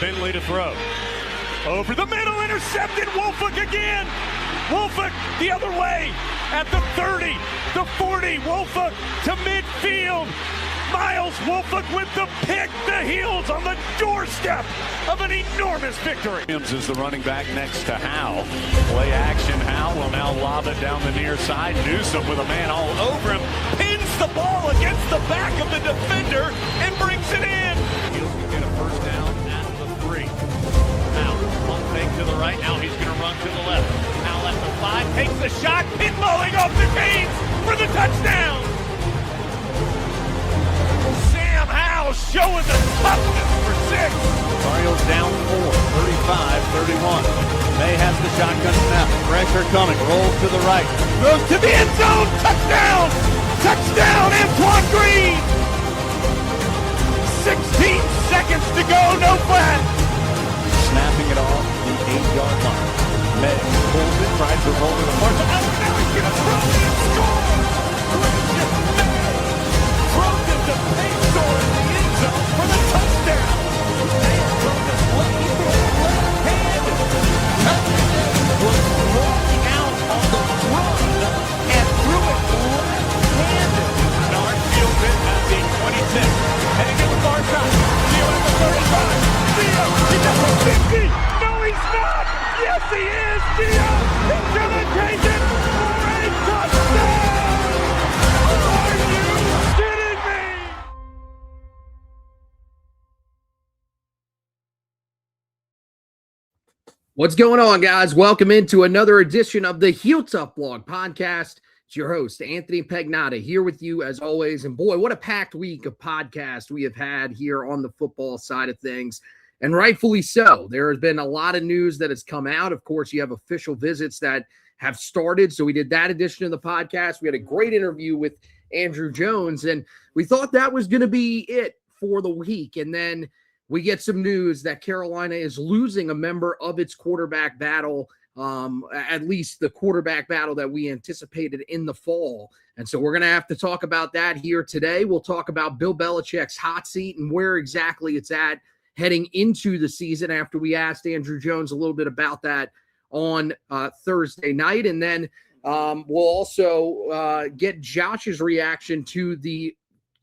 Finley to throw. Over the middle, intercepted. Wolford again. Wolford the other way at the 30, the 40. Wolford to midfield. Miles Wolford with the pick. The Heels on the doorstep of an enormous victory. Williams is the running back next to Howe. Play action. Howe will now lob it down the near side. Newsom with a man all over him. Pins the ball against the back of the defender and brings it in. Heels can get a first down at the 3. Now, pump fake to the right. Now he's going to run to the left. Now at the 5. Takes the shot. Pinballing off the chains for the touchdown. Showing the toughness for 6. Cardinals down 4, 35-31. May has the shotgun snap. Pressure coming. Rolls to the right. Goes to the end zone. Touchdown! Touchdown, Antoine Green! 16 seconds to go. No flag. Snapping it off the 8-yard line. May pulls it, tries to roll to the far side. Oh, now he's going to throw it and score! Throws it to Payson in the end zone for the touchdown. They are throwing this left hand. Was walking out on the run and threw it left-handed. Bernard fields it at the 26. Heading to the far side. Theo at the 35. Theo, he's at the 50. No, he's not. Yes, he is. Theo, he's going to take it for a touchdown. What's going on, guys? Welcome into another edition of the Heel Tough Blog Podcast. It's your host, Anthony Pagnotta, here with you as always. And boy, what a packed week of podcasts we have had here on the football side of things. And rightfully so. There has been a lot of news that has come out. Of course, you have official visits that have started. So we did that edition of the podcast. We had a great interview with Andrew Jones, and we thought that was going to be it for the week. And then we get some news that Carolina is losing a member of its quarterback battle, at least the quarterback battle that we anticipated in the fall. And so we're going to have to talk about that here today. We'll talk about Bill Belichick's hot seat and where exactly it's at heading into the season after we asked Andrew Jones a little bit about that on Thursday night. And then we'll also get Josh's reaction to the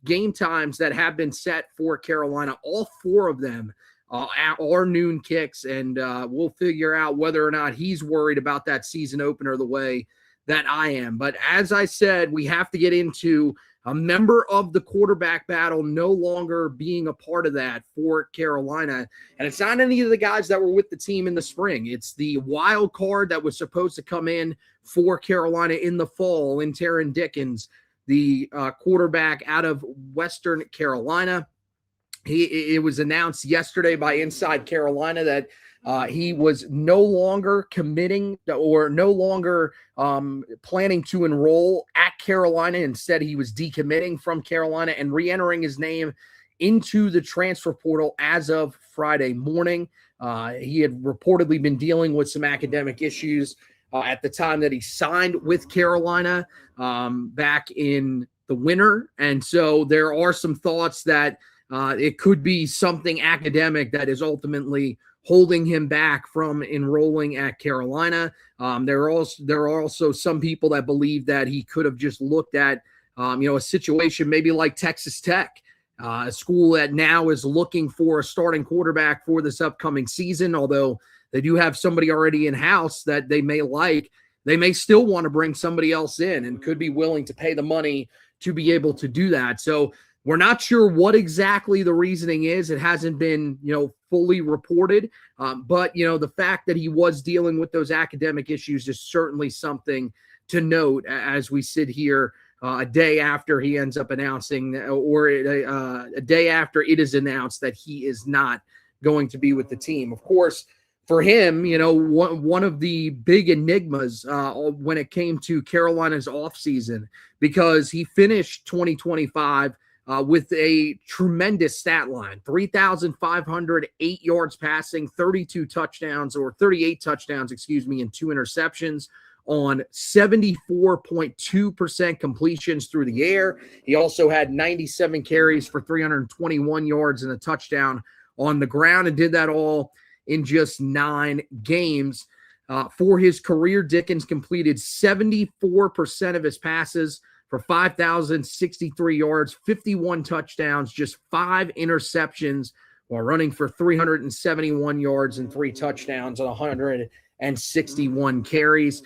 game times that have been set for Carolina. All 4 of them are noon kicks, and we'll figure out whether or not he's worried about that season opener the way that I am. But as I said, we have to get into a member of the quarterback battle no longer being a part of that for Carolina. And it's not any of the guys that were with the team in the spring. It's the wild card that was supposed to come in for Carolina in the fall in Taron Dickens, the quarterback out of Western Carolina. It was announced yesterday by Inside Carolina that he was no longer committing or no longer planning to enroll at Carolina. Instead, he was decommitting from Carolina and re-entering his name into the transfer portal as of Friday morning. He had reportedly been dealing with some academic issues at the time that he signed with Carolina back in the winter. And so there are some thoughts that it could be something academic that is ultimately holding him back from enrolling at Carolina. There are also some people that believe that he could have just looked at, a situation maybe like Texas Tech, a school that now is looking for a starting quarterback for this upcoming season, although they do have somebody already in-house that they may like. They may still want to bring somebody else in and could be willing to pay the money to be able to do that. So we're not sure what exactly the reasoning is. It hasn't been, fully reported. But, the fact that he was dealing with those academic issues is certainly something to note as we sit here a day after he ends up announcing, or a day after it is announced that he is not going to be with the team. Of course, for him, one of the big enigmas when it came to Carolina's offseason, because he finished 2025 with a tremendous stat line, 3,508 yards passing, 38 touchdowns, and 2 interceptions on 74.2% completions through the air. He also had 97 carries for 321 yards and a touchdown on the ground, and did that all in just 9 games. For his career, Dickens completed 74% of his passes for 5,063 yards, 51 touchdowns, just 5 interceptions, while running for 371 yards and 3 touchdowns on 161 carries.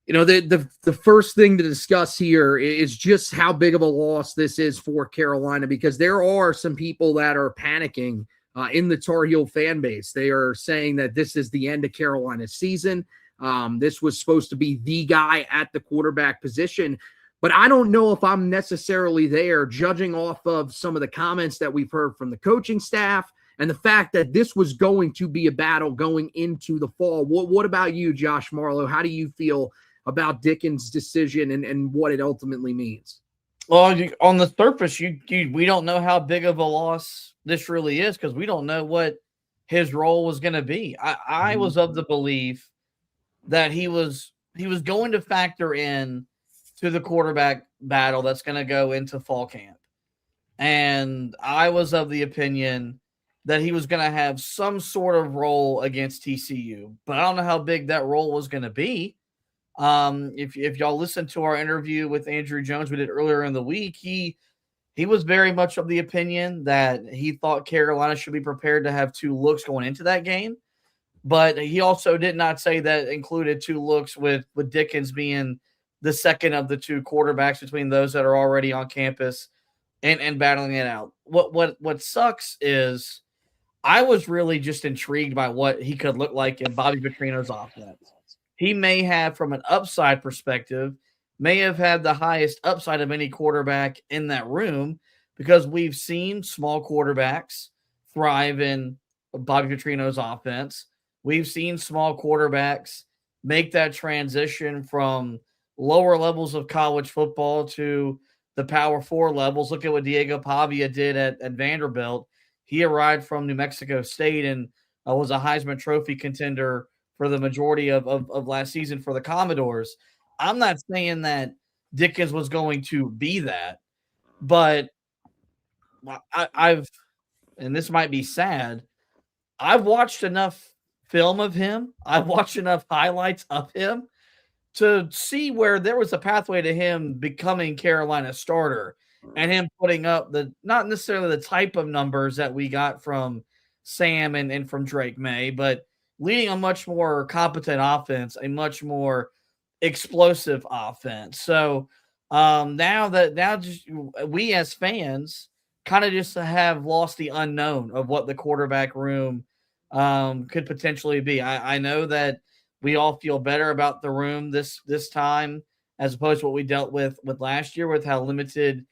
You know, the first thing to discuss here is just how big of a loss this is for Carolina, because there are some people that are panicking in the Tar Heel fan base. They are saying that this is the end of Carolina's season. This was supposed to be the guy at the quarterback position. But I don't know if I'm necessarily there, judging off of some of the comments that we've heard from the coaching staff and the fact that this was going to be a battle going into the fall. What about you, Josh Marlowe? How do you feel about Dickens' decision and what it ultimately means? Well, on the surface, we don't know how big of a loss this really is, because we don't know what his role was going to be. I was of the belief that he was going to factor in to the quarterback battle that's going to go into fall camp. And I was of the opinion that he was going to have some sort of role against TCU, but I don't know how big that role was going to be. If y'all listen to our interview with Andrew Jones we did earlier in the week, he was very much of the opinion that he thought Carolina should be prepared to have 2 looks going into that game. But he also did not say that included 2 looks with Dickens being the second of the 2 quarterbacks between those that are already on campus and battling it out. What sucks is I was really just intrigued by what he could look like in Bobby Petrino's offense. He may have, from an upside perspective, may have had the highest upside of any quarterback in that room, because we've seen small quarterbacks thrive in Bobby Petrino's offense. We've seen small quarterbacks make that transition from lower levels of college football to the Power 4 levels. Look at what Diego Pavia did at Vanderbilt. He arrived from New Mexico State and was a Heisman Trophy contender for the majority of last season for the Commodores. I'm not saying that Dickens was going to be that, but I've, and this might be sad, I've watched enough film of him. I've watched enough highlights of him to see where there was a pathway to him becoming Carolina's starter and him putting up not necessarily the type of numbers that we got from Sam and from Drake May, but leading a much more competent offense, a much more explosive offense. So now just we as fans kind of just have lost the unknown of what the quarterback room could potentially be. I know that we all feel better about the room this time as opposed to what we dealt with last year with how limited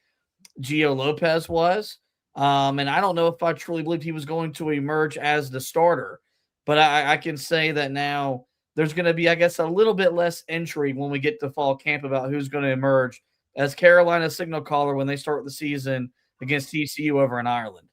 Gio Lopez was. And I don't know if I truly believed he was going to emerge as the starter. But I can say that now there's going to be, I guess, a little bit less intrigue when we get to fall camp about who's going to emerge as Carolina's signal caller when they start the season against TCU over in Ireland.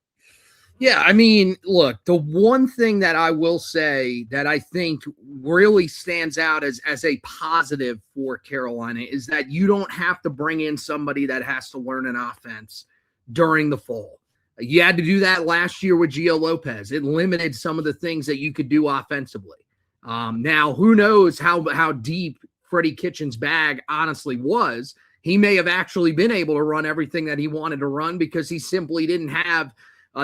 Yeah, I mean, look, the one thing that I will say that I think really stands out as a positive for Carolina is that you don't have to bring in somebody that has to learn an offense during the fall. You had to do that last year with Gio Lopez. It limited some of the things that you could do offensively. Now, who knows how deep Freddie Kitchens' bag honestly was. He may have actually been able to run everything that he wanted to run because he simply didn't have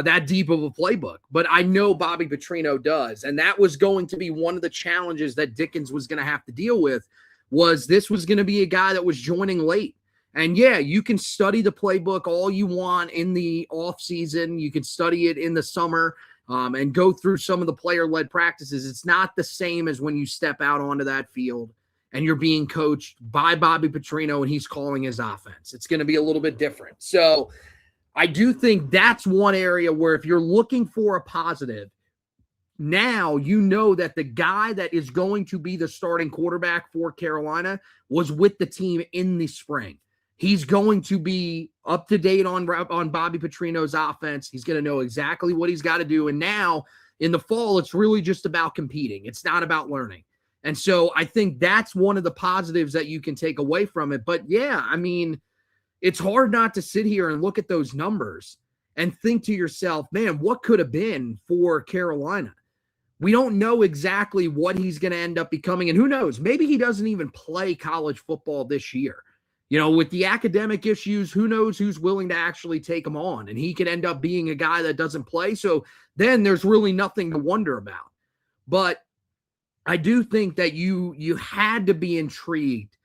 that deep of a playbook. But I know Bobby Petrino does. And that was going to be one of the challenges that Dickens was going to have to deal with, was this was going to be a guy that was joining late. And yeah, you can study the playbook all you want in the off season. You can study it in the summer and go through some of the player-led practices. It's not the same as when you step out onto that field and you're being coached by Bobby Petrino and he's calling his offense. It's going to be a little bit different. So I do think that's one area where if you're looking for a positive, now you know that the guy that is going to be the starting quarterback for Carolina was with the team in the spring. He's going to be up to date on Bobby Petrino's offense. He's going to know exactly what he's got to do. And now in the fall, it's really just about competing. It's not about learning. And so I think that's one of the positives that you can take away from it. But yeah, I mean, it's hard not to sit here and look at those numbers and think to yourself, man, what could have been for Carolina? We don't know exactly what he's going to end up becoming. And who knows, maybe he doesn't even play college football this year. With the academic issues, who knows who's willing to actually take him on? And he could end up being a guy that doesn't play. So then there's really nothing to wonder about. But I do think that you had to be intrigued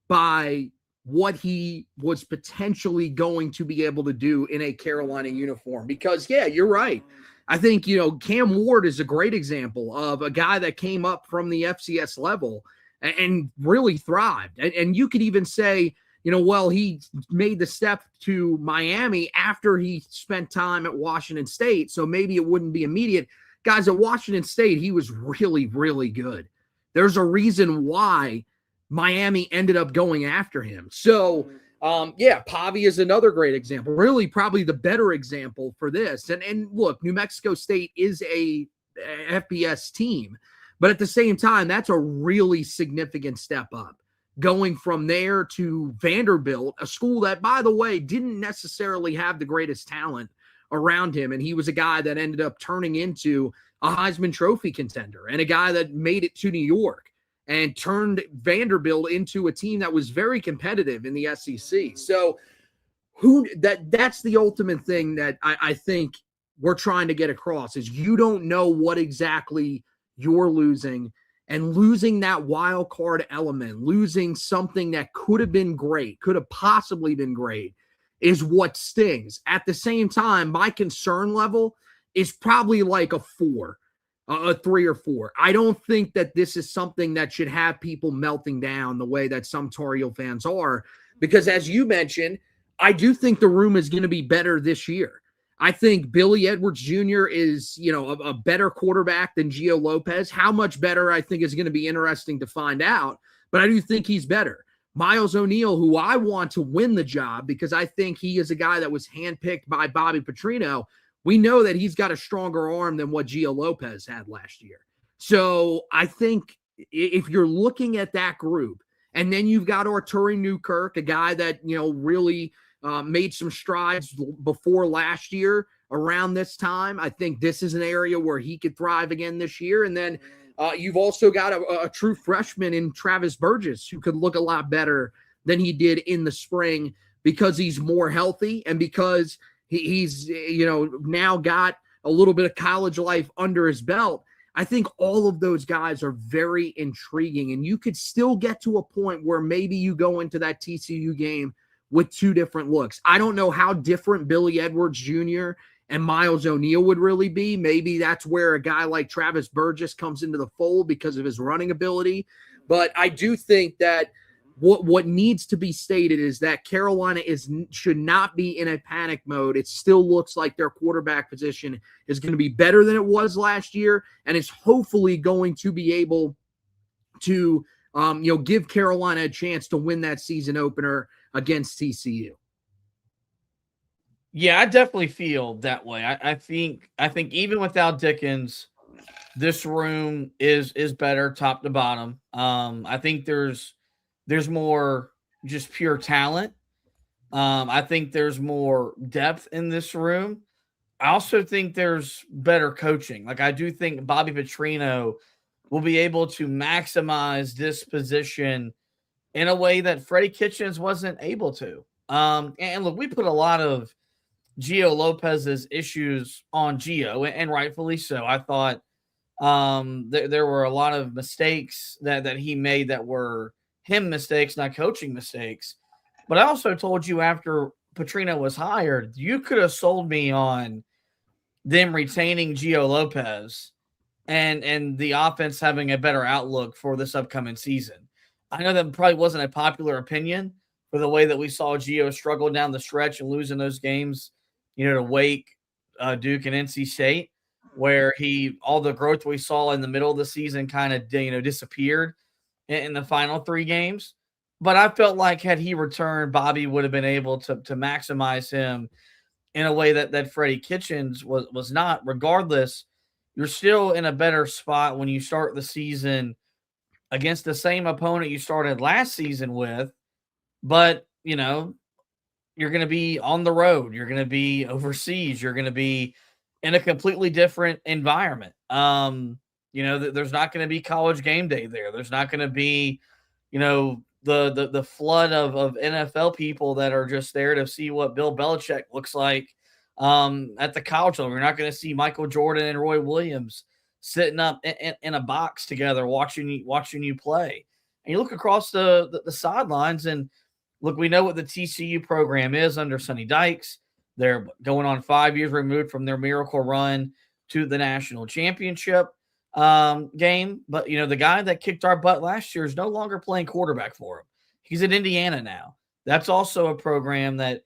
by what he was potentially going to be able to do in a Carolina uniform. Because, yeah, you're right. I think, Cam Ward is a great example of a guy that came up from the FCS level and really thrived. And you could even say, well, he made the step to Miami after he spent time at Washington State, so maybe it wouldn't be immediate. Guys, at Washington State, he was really, really good. There's a reason why Miami ended up going after him. So, Pavi is another great example, really probably the better example for this. And look, New Mexico State is a FBS team, but at the same time, that's a really significant step up. Going from there to Vanderbilt, a school that, by the way, didn't necessarily have the greatest talent around him. And he was a guy that ended up turning into a Heisman Trophy contender and a guy that made it to New York and turned Vanderbilt into a team that was very competitive in the SEC. So that's the ultimate thing that I think we're trying to get across is you don't know what exactly you're losing. And losing that wild card element, losing something that could have been great, could have possibly been great, is what stings. At the same time, my concern level is probably like a 3 or 4. I don't think that this is something that should have people melting down the way that some Tar Heel fans are, because as you mentioned, I do think the room is going to be better this year. I think Billy Edwards Jr. is, a better quarterback than Gio Lopez. How much better, I think, is going to be interesting to find out. But I do think he's better. Miles O'Neill, who I want to win the job because I think he is a guy that was handpicked by Bobby Petrino. We know that he's got a stronger arm than what Gio Lopez had last year. So I think if you're looking at that group, and then you've got Arturi Newkirk, a guy that, really – made some strides before last year around this time. I think this is an area where he could thrive again this year. And then you've also got a true freshman in Travis Burgess who could look a lot better than he did in the spring because he's more healthy and because he's now got a little bit of college life under his belt. I think all of those guys are very intriguing, and you could still get to a point where maybe you go into that TCU game with 2 different looks. I don't know how different Billy Edwards Jr. and Miles O'Neill would really be. Maybe that's where a guy like Travis Burgess comes into the fold because of his running ability. But I do think that what needs to be stated is that Carolina should not be in a panic mode. It still looks like their quarterback position is going to be better than it was last year, and it's hopefully going to be able to give Carolina a chance to win that season opener against TCU. Yeah, I definitely feel that way. I think even without Dickens, this room is better top to bottom. I think there's more just pure talent. I think there's more depth in this room. I also think there's better coaching. Like, I do think Bobby Petrino will be able to maximize this position in a way that Freddie Kitchens wasn't able to. And look, we put a lot of Gio Lopez's issues on Gio, and rightfully so. I thought there were a lot of mistakes that he made that were him mistakes, not coaching mistakes. But I also told you after Petrino was hired, you could have sold me on them retaining Gio Lopez and the offense having a better outlook for this upcoming season. I know that probably wasn't a popular opinion for the way that we saw Gio struggle down the stretch and losing those games, to Wake, Duke, and NC State, where all the growth we saw in the middle of the season kind of, disappeared in the final 3 games. But I felt like had he returned, Bobby would have been able to maximize him in a way that Freddie Kitchens was not. Regardless, you're still in a better spot when you start the season against the same opponent you started last season with. But, you're going to be on the road. You're going to be overseas. You're going to be in a completely different environment. There's not going to be college game day there. There's not going to be, the flood of NFL people that are just there to see what Bill Belichick looks like at the college level. You're not going to see Michael Jordan and Roy Williams sitting up in a box together watching you play. And you look across the sidelines and look, we know what the TCU program is under Sonny Dykes. They're going on 5 years removed from their miracle run to the national championship game. But, the guy that kicked our butt last year is no longer playing quarterback for him. He's at Indiana now. That's also a program that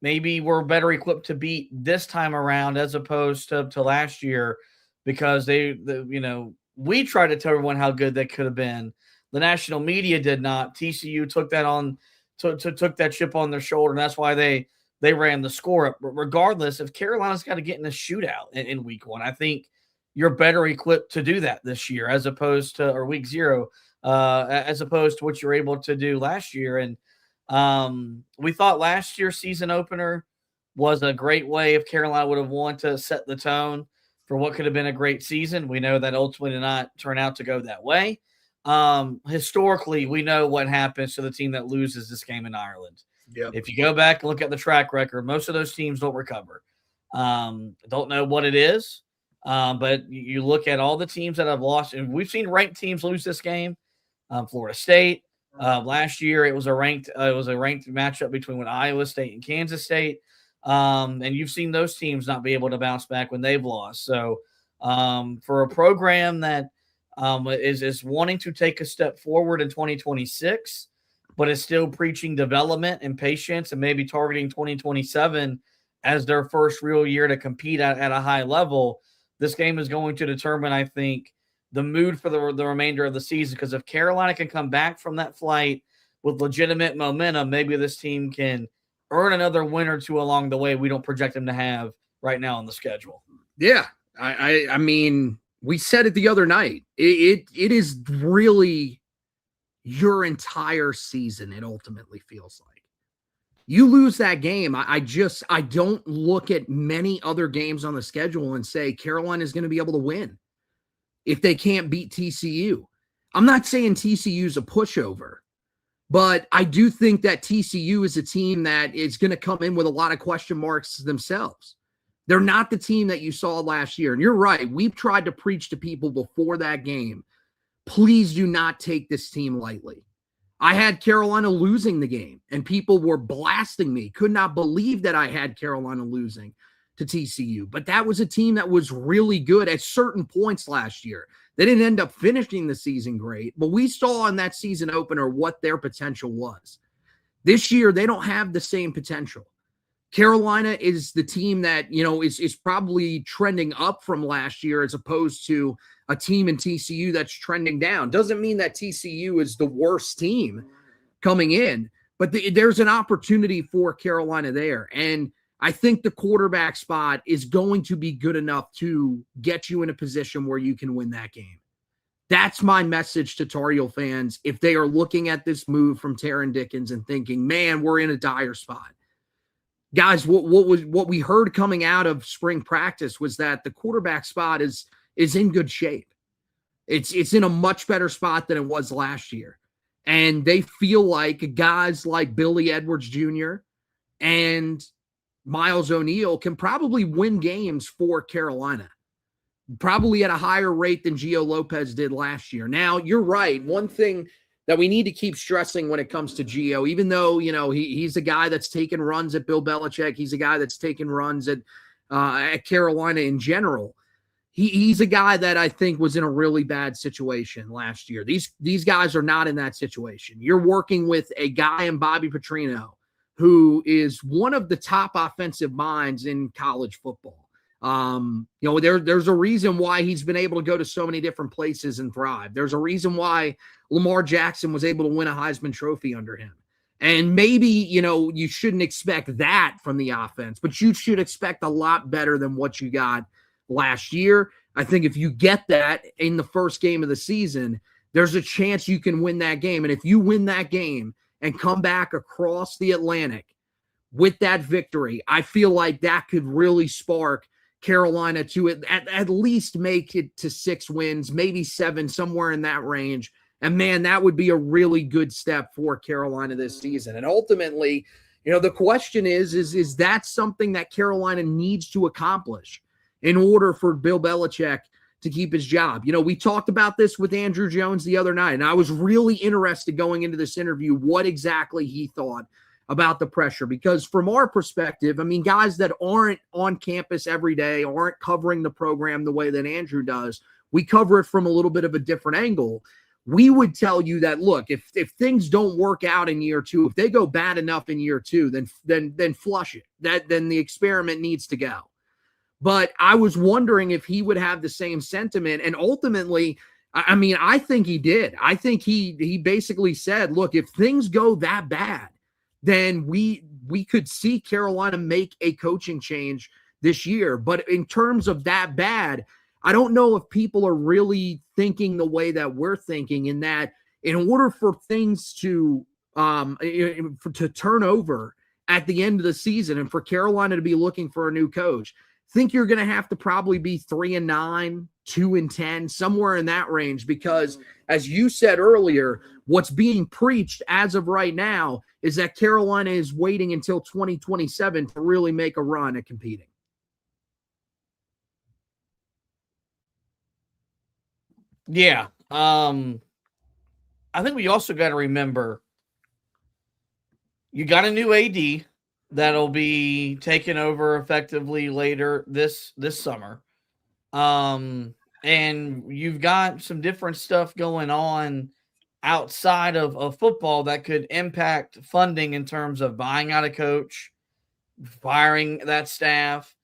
maybe we're better equipped to beat this time around as opposed to last year, because we tried to tell everyone how good they could have been. The national media did not. TCU took that took that chip on their shoulder, and that's why they ran the score up. But regardless, if Carolina's got to get in a shootout in week 1, I think you're better equipped to do that this year or week 0, as opposed to what you're able to do last year. And we thought last year's season opener was a great way if Carolina would have won to set the tone for what could have been a great season. We know that ultimately did not turn out to go that way. Historically, we know what happens to the team that loses this game in Ireland. Yep. If you go back and look at the track record, most of those teams don't recover. Don't know what it is, but you look at all the teams that have lost, and we've seen ranked teams lose this game. Florida State last year, it was a ranked matchup between Iowa State and Kansas State, and you've seen those teams not be able to bounce back when they've lost. So for a program that is wanting to take a step forward in 2026, but is still preaching development and patience and maybe targeting 2027 as their first real year to compete at a high level, this game is going to determine, I think, the mood for the remainder of the season. Because if Carolina can come back from that flight with legitimate momentum, maybe this team can earn another win or two along the way we don't project them to have right now on the schedule. Yeah. I mean, we said it the other night. It is really your entire season, it ultimately feels like. You lose that game, I don't look at many other games on the schedule and say Carolina is going to be able to win if they can't beat TCU. I'm not saying TCU is a pushover, but I do think that TCU is a team that is going to come in with a lot of question marks themselves. They're not the team that you saw last year. And you're right. We've tried to preach to people before that game, please do not take this team lightly. I had Carolina losing the game, and people were blasting me. Could not believe that I had Carolina losing to TCU. But that was a team that was really good at certain points last year. They didn't end up finishing the season great, but we saw in that season opener what their potential was. This year, they don't have the same potential. Carolina is the team that, is probably trending up from last year as opposed to a team in TCU that's trending down. Doesn't mean that TCU is the worst team coming in, but there's an opportunity for Carolina there. And I think the quarterback spot is going to be good enough to get you in a position where you can win that game. That's my message to Tar Heel fans if they are looking at this move from Taron Dickens and thinking, man, we're in a dire spot. Guys, what we heard coming out of spring practice was that the quarterback spot is in good shape. It's in a much better spot than it was last year. And they feel like guys like Billy Edwards Jr. and Miles O'Neill can probably win games for Carolina, probably at a higher rate than Gio Lopez did last year. Now, you're right. One thing that we need to keep stressing when it comes to Gio, even though, he's a guy that's taken runs at Bill Belichick. He's a guy that's taken runs at Carolina in general. He's a guy that I think was in a really bad situation last year. These guys are not in that situation. You're working with a guy in Bobby Petrino, who is one of the top offensive minds in college football. There's a reason why he's been able to go to so many different places and thrive. There's a reason why Lamar Jackson was able to win a Heisman Trophy under him. And maybe, you shouldn't expect that from the offense, but you should expect a lot better than what you got last year. I think if you get that in the first game of the season, there's a chance you can win that game. And if you win that game and come back across the Atlantic with that victory, I feel like that could really spark Carolina to at least make it to 6 wins, maybe 7, somewhere in that range. And man, that would be a really good step for Carolina this season. And ultimately, the question is that something that Carolina needs to accomplish in order for Bill Belichick to keep his job? We talked about this with Andrew Jones the other night, and I was really interested going into this interview what exactly he thought about the pressure, because from our perspective, I mean, guys that aren't on campus every day, aren't covering the program the way that Andrew does, we cover it from a little bit of a different angle. We would tell you that, look, if things don't work out in year 2, if they go bad enough in year 2, then flush it. Then the experiment needs to go. But I was wondering if he would have the same sentiment. And ultimately, I mean, I think he did. I think he basically said, look, if things go that bad, then we could see Carolina make a coaching change this year. But in terms of that bad, I don't know if people are really thinking the way that we're thinking, in that in order for things to turn over at the end of the season and for Carolina to be looking for a new coach, I think you're going to have to probably be 3-9, 2-10, somewhere in that range, because as you said earlier, what's being preached as of right now is that Carolina is waiting until 2027 to really make a run at competing. Yeah. I think we also got to remember you got a new AD that'll be taken over effectively later this summer. And you've got some different stuff going on outside of football that could impact funding in terms of buying out a coach, firing that staff,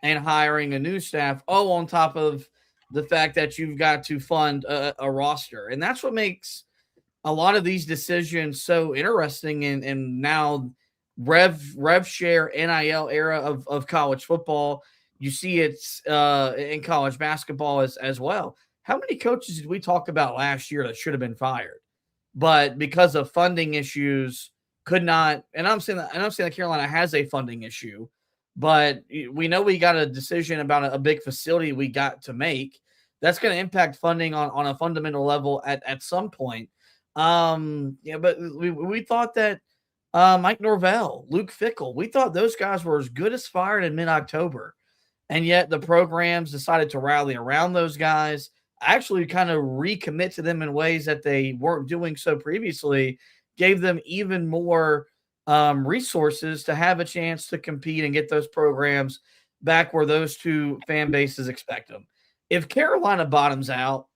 and hiring a new staff, on top of the fact that you've got to fund a roster. And that's what makes a lot of these decisions so interesting and now rev share NIL era of college football. You see it's in college basketball as well. How many coaches did we talk about last year that should have been fired, but because of funding issues could not? And I'm saying that Carolina has a funding issue, but we know we got a decision about a big facility we got to make that's going to impact funding on a fundamental level at some point. But we thought that Mike Norvell, Luke Fickell, we thought those guys were as good as fired in mid-October. And yet the programs decided to rally around those guys, actually kind of recommit to them in ways that they weren't doing so previously, gave them even more resources to have a chance to compete and get those programs back where those two fan bases expect them. If Carolina bottoms out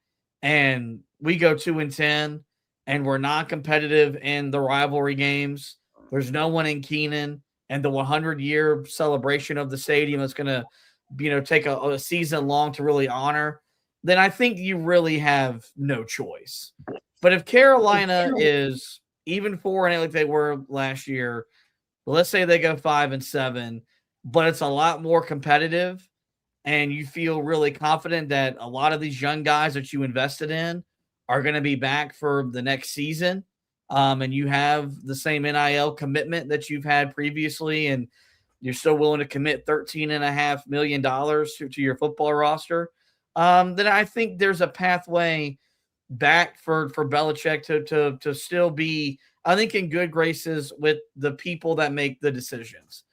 and we go 2-10 and we're not competitive in the rivalry games, there's no one in Keenan, and the 100-year celebration of the stadium is going to take a season long to really honor, then I think you really have no choice. But if Carolina is even 4-8 like they were last year, let's say they go 5-7, but it's a lot more competitive, and you feel really confident that a lot of these young guys that you invested in are going to be back for the next season, and you have the same NIL commitment that you've had previously, and you're still willing to commit $13.5 million to your football roster, then I think there's a pathway back for Belichick to still be, I think, in good graces with the people that make the decisions.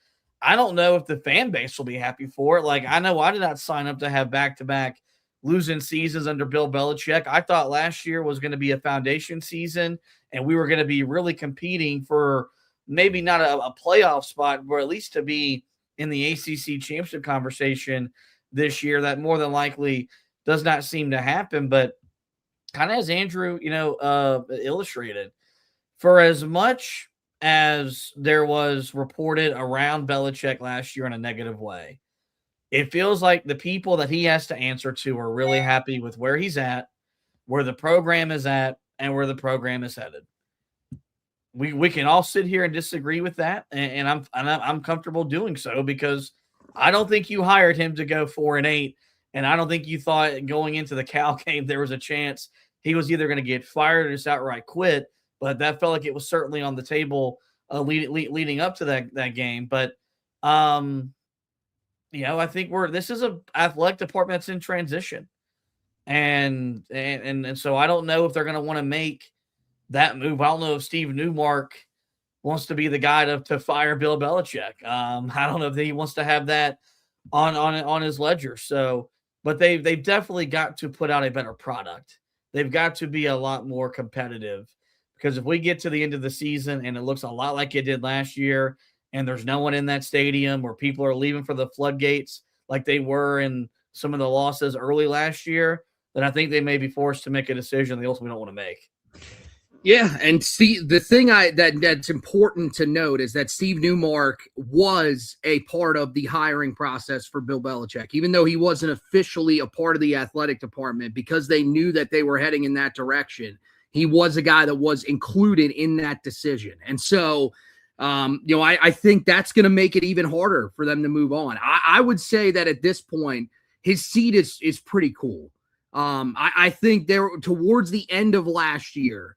I don't know if the fan base will be happy for it. Like, I know I did not sign up to have back-to-back losing seasons under Bill Belichick. I thought last year was going to be a foundation season, and we were going to be really competing for maybe not a playoff spot, but at least to be in the ACC championship conversation this year. That more than likely does not seem to happen. But kind of as Andrew, illustrated, for as much as there was reported around Belichick last year in a negative way, it feels like the people that he has to answer to are really happy with where he's at, where the program is at, and where the program is headed. We can all sit here and disagree with that, and I'm comfortable doing so, because I don't think you hired him to go 4-8, and I don't think you thought going into the Cal game there was a chance he was either going to get fired or just outright quit but that felt like it was certainly on the table leading up to that game. But I think this is a athletic department that's in transition, and so I don't know if they're going to want to make that move. I don't know if Steve Newmark wants to be the guy to fire Bill Belichick. I don't know if he wants to have that on his ledger. So, but they've definitely got to put out a better product. They've got to be a lot more competitive, because if we get to the end of the season and it looks a lot like it did last year, and there's no one in that stadium, or people are leaving for the floodgates like they were in some of the losses early last year, then I think they may be forced to make a decision they ultimately don't want to make. Yeah, and see, the thing that's important to note is that Steve Newmark was a part of the hiring process for Bill Belichick, even though he wasn't officially a part of the athletic department, because they knew that they were heading in that direction. He was a guy that was included in that decision. And so, I think that's going to make it even harder for them to move on. I would say that at this point, his seat is pretty cool. I think there towards the end of last year,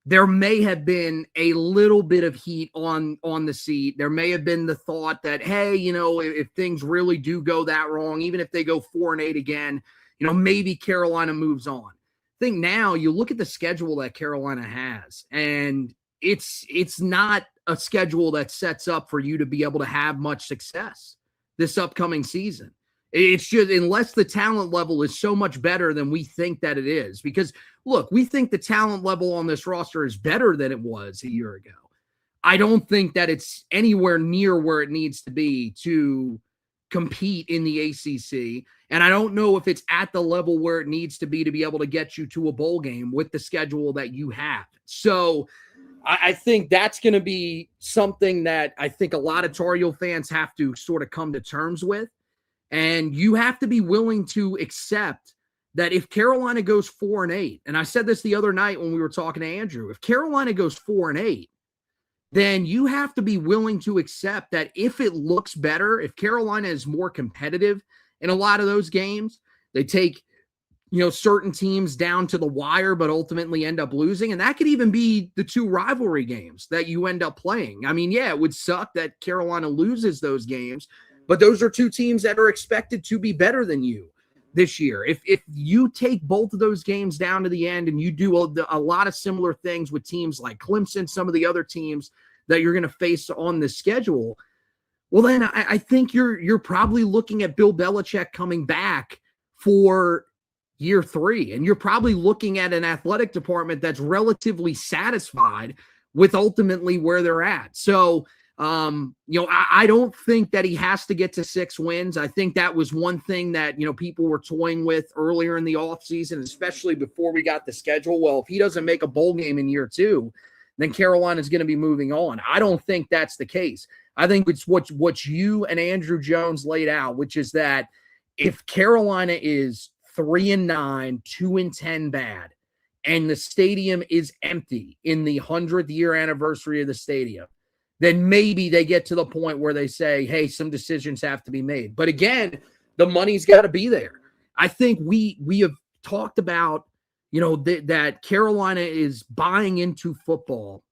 there may have been a little bit of heat on the seat. There may have been the thought that, hey, if things really do go that wrong, even if they go 4-8 again, maybe Carolina moves on. I think now you look at the schedule that Carolina has, and it's not a schedule that sets up for you to be able to have much success this upcoming season. It's just, unless the talent level is so much better than we think that it is. Because, look, we think the talent level on this roster is better than it was a year ago. I don't think that it's anywhere near where it needs to be to compete in the ACC. And I don't know if it's at the level where it needs to be able to get you to a bowl game with the schedule that you have. So I think that's going to be something that I think a lot of Tar Heel fans have to sort of come to terms with. And you have to be willing to accept that if Carolina goes 4-8, and I said this the other night when we were talking to Andrew, if Carolina goes 4-8, then you have to be willing to accept that if it looks better, if Carolina is more competitive in a lot of those games, they take, certain teams down to the wire, but ultimately end up losing. And that could even be the two rivalry games that you end up playing. I mean, yeah, it would suck that Carolina loses those games, but those are two teams that are expected to be better than you this year. If you take both of those games down to the end and you do a lot of similar things with teams like Clemson, some of the other teams that you're going to face on the schedule, well, then I think you're probably looking at Bill Belichick coming back for year 3. And you're probably looking at an athletic department that's relatively satisfied with ultimately where they're at. So, I don't think that he has to get to 6 wins. I think that was one thing that, people were toying with earlier in the offseason, especially before we got the schedule. Well, if he doesn't make a bowl game in year 2, then Carolina is going to be moving on. I don't think that's the case. I think it's what you and Andrew Jones laid out, which is that if Carolina is 3-9, 2-10 bad, and the stadium is empty in the 100th year anniversary of the stadium, then maybe they get to the point where they say, hey, some decisions have to be made. But again, the money's got to be there. I think we have talked about, that Carolina is buying into football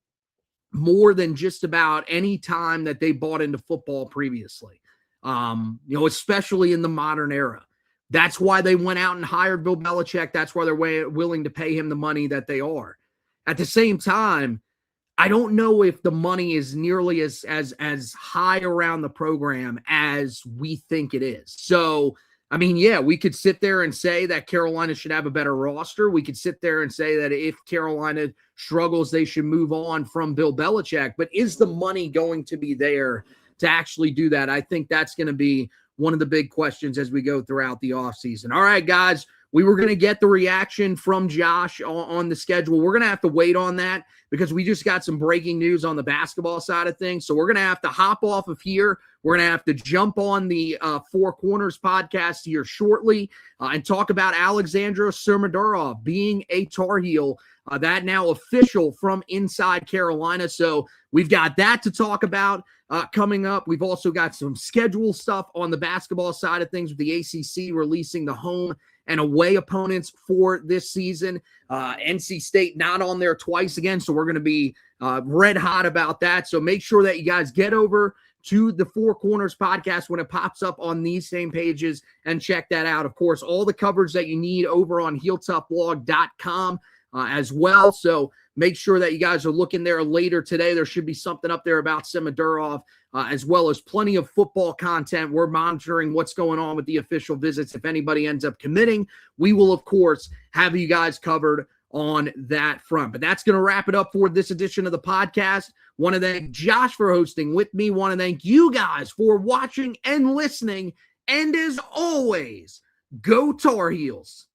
more than just about any time that they bought into football previously, especially in the modern era. That's why they went out and hired Bill Belichick. That's why they're willing to pay him the money that they are. At the same time, I don't know if the money is nearly as high around the program as we think it is. So, I mean, yeah, we could sit there and say that Carolina should have a better roster. We could sit there and say that if Carolina struggles, they should move on from Bill Belichick. But is the money going to be there to actually do that? I think that's going to be one of the big questions as we go throughout the offseason. All right, guys, we were going to get the reaction from Josh on the schedule. We're going to have to wait on that because we just got some breaking news on the basketball side of things. So we're going to have to hop off of here. We're going to have to jump on the Four Corners podcast here shortly and talk about Alexandra Sermadorov being a Tar Heel. That now official from inside Carolina. So we've got that to talk about coming up. We've also got some schedule stuff on the basketball side of things with the ACC releasing the home and away opponents for this season. NC State not on there twice again, so we're going to be red hot about that. So make sure that you guys get over to the Four Corners podcast when it pops up on these same pages and check that out. Of course, all the coverage that you need over on HeelToughBlog.com as well. So make sure that you guys are looking there later today. There should be something up there about Semidurov, as well as plenty of football content. We're monitoring what's going on with the official visits. If anybody ends up committing, we will, of course, have you guys covered on that front. But that's going to wrap it up for this edition of the podcast. Want to thank Josh for hosting with me. Want to thank you guys for watching and listening. And as always, go Tar Heels.